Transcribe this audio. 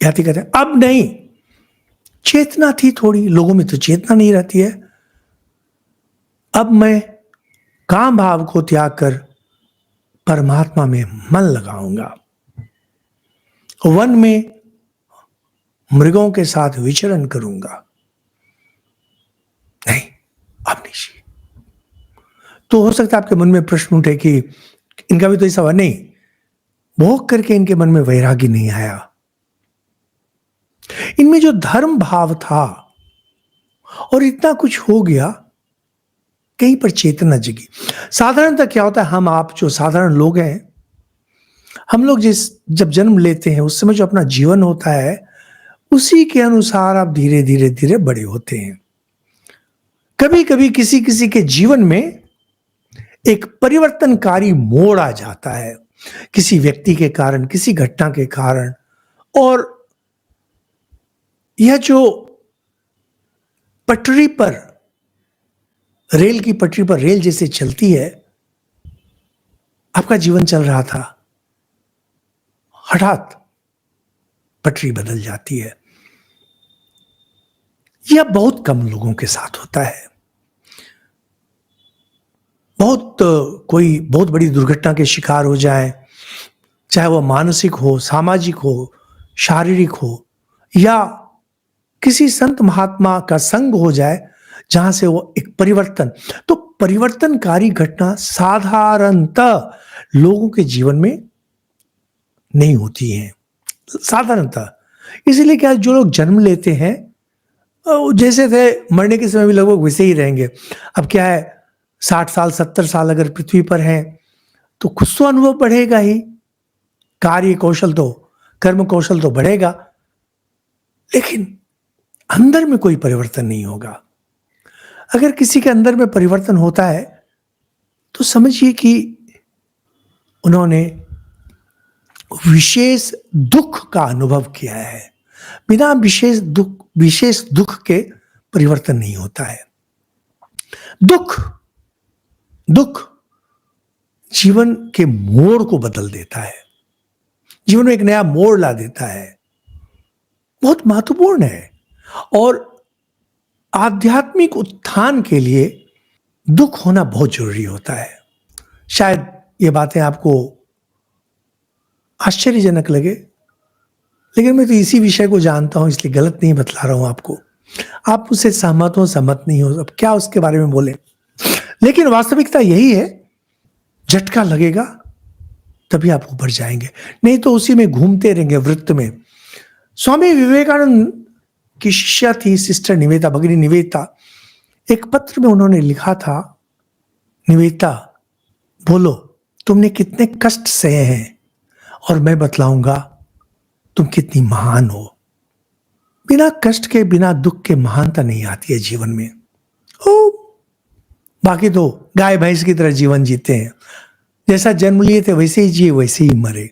याति कहते हैं अब नहीं, चेतना थी थोड़ी, लोगों में तो चेतना नहीं रहती है। अब मैं काम भाव को त्याग कर परमात्मा में मन लगाऊंगा, वन में मृगों के साथ विचरण करूंगा। नहीं, अब नहीं चाहिए। तो हो सकता है आपके मन में प्रश्न उठे कि इनका भी तो ऐसा हुआ। नहीं, भोग करके इनके मन में वैराग्य नहीं आया। इनमें जो धर्म भाव था और इतना कुछ हो गया, कहीं पर चेतना जगी। साधारणतः क्या होता है, हम आप जो साधारण लोग हैं, हम लोग जब जन्म लेते हैं उस समय जो अपना जीवन होता है उसी के अनुसार आप धीरे धीरे धीरे बड़े होते हैं। कभी कभी किसी किसी के जीवन में एक परिवर्तनकारी मोड़ आ जाता है, किसी व्यक्ति के कारण, किसी घटना के कारण, और यह जो पटरी पर, रेल की पटरी पर रेल जैसे चलती है, आपका जीवन चल रहा था, हठात पटरी बदल जाती है। यह बहुत कम लोगों के साथ होता है। कोई बहुत बड़ी दुर्घटना के शिकार हो जाए, चाहे वह मानसिक हो, सामाजिक हो, शारीरिक हो, या किसी संत महात्मा का संग हो जाए जहां से वो एक परिवर्तन, तो परिवर्तनकारी घटना साधारणतः लोगों के जीवन में नहीं होती है, साधारणतः। इसीलिए क्या, जो लोग जन्म लेते हैं जैसे थे मरने के समय भी लगभग वैसे ही रहेंगे। अब क्या है, 60 साल 70 साल अगर पृथ्वी पर हैं तो कुछ तो अनुभव बढ़ेगा ही, कार्य कौशल तो, कर्म कौशल तो बढ़ेगा, लेकिन अंदर में कोई परिवर्तन नहीं होगा। अगर किसी के अंदर में परिवर्तन होता है तो समझिए कि उन्होंने विशेष दुख का अनुभव किया है। बिना विशेष दुख के परिवर्तन नहीं होता है। दुख जीवन के मोड़ को बदल देता है, जीवन में एक नया मोड़ ला देता है, बहुत महत्वपूर्ण है। और आध्यात्मिक उत्थान के लिए दुख होना बहुत जरूरी होता है। शायद ये बातें आपको आश्चर्यजनक लगे, लेकिन मैं तो इसी विषय को जानता हूं, इसलिए गलत नहीं बतला रहा हूं आपको। आप उससे सहमत हो, सहमत नहीं हो, अब क्या उसके बारे में बोले, लेकिन वास्तविकता यही है। झटका लगेगा तभी आप ऊपर जाएंगे, नहीं तो उसी में घूमते रहेंगे वृत्त में। स्वामी विवेकानंद की शिष्या थी सिस्टर निवेदिता, भगिनी निवेदिता। एक पत्र में उन्होंने लिखा था, निवेदिता बोलो तुमने कितने कष्ट सहे हैं और मैं बतलाऊंगा तुम कितनी महान हो। बिना कष्ट के, बिना दुख के महानता नहीं आती है जीवन में। ओ, बाकी तो गाय भैंस की तरह जीवन जीते हैं, जैसा जन्म लिए थे वैसे ही जिए वैसे ही मरे।